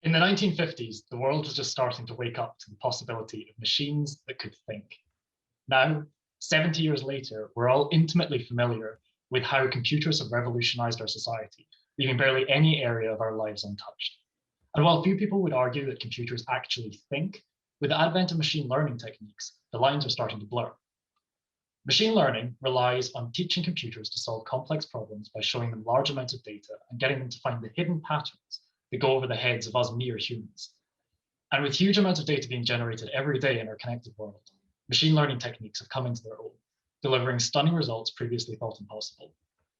In the 1950s, the world was just starting to wake up to the possibility of machines that could think. Now, 70 years later, we're all intimately familiar with how computers have revolutionized our society, leaving barely any area of our lives untouched. And while few people would argue that computers actually think, with the advent of machine learning techniques, the lines are starting to blur. Machine learning relies on teaching computers to solve complex problems by showing them large amounts of data and getting them to find the hidden patterns that go over the heads of us mere humans. And with huge amounts of data being generated every day in our connected world, machine learning techniques have come into their own, delivering stunning results previously thought impossible,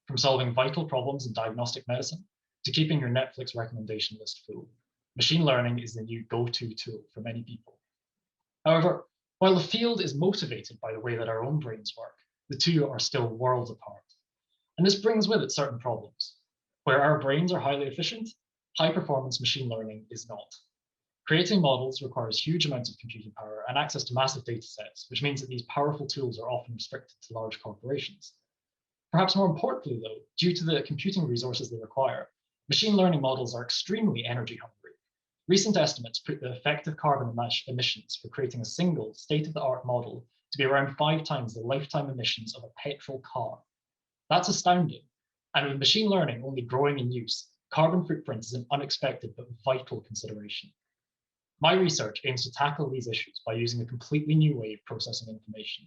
from solving vital problems in diagnostic medicine to keeping your Netflix recommendation list full. Machine learning is the new go-to tool for many people. However, while the field is motivated by the way that our own brains work, the two are still worlds apart. And this brings with it certain problems. Where our brains are highly efficient, high-performance machine learning is not. Creating models requires huge amounts of computing power and access to massive data sets, which means that these powerful tools are often restricted to large corporations. Perhaps more importantly, though, due to the computing resources they require, machine learning models are extremely energy hungry. Recent estimates put the effective carbon emissions for creating a single state-of-the-art model to be around 5 times the lifetime emissions of a petrol car. That's astounding. And with machine learning only growing in use, carbon footprint is an unexpected but vital consideration. My research aims to tackle these issues by using a completely new way of processing information: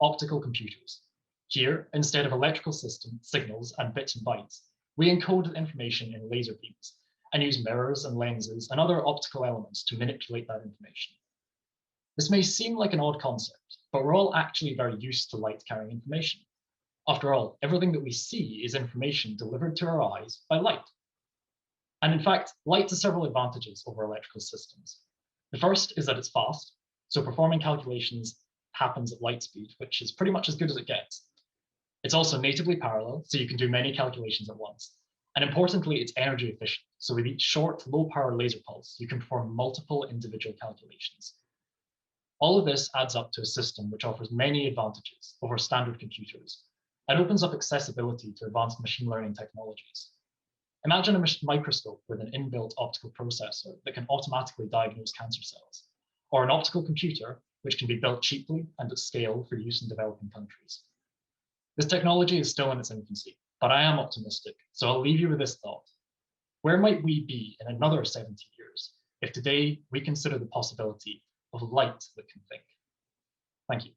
optical computers. Here, instead of electrical signals and bits and bytes, we encode the information in laser beams and use mirrors and lenses and other optical elements to manipulate that information. This may seem like an odd concept, but we're all actually very used to light carrying information. After all, everything that we see is information delivered to our eyes by light. And in fact, light has several advantages over electrical systems. The first is that it's fast, so performing calculations happens at light speed, which is pretty much as good as it gets. It's also natively parallel, so you can do many calculations at once. And importantly, it's energy efficient. So with each short, low-power laser pulse, you can perform multiple individual calculations. All of this adds up to a system which offers many advantages over standard computers and opens up accessibility to advanced machine learning technologies. Imagine a microscope with an inbuilt optical processor that can automatically diagnose cancer cells, or an optical computer which can be built cheaply and at scale for use in developing countries. This technology is still in its infancy, but I am optimistic, so I'll leave you with this thought. Where might we be in another 70 years if today we consider the possibility of light that can think? Thank you.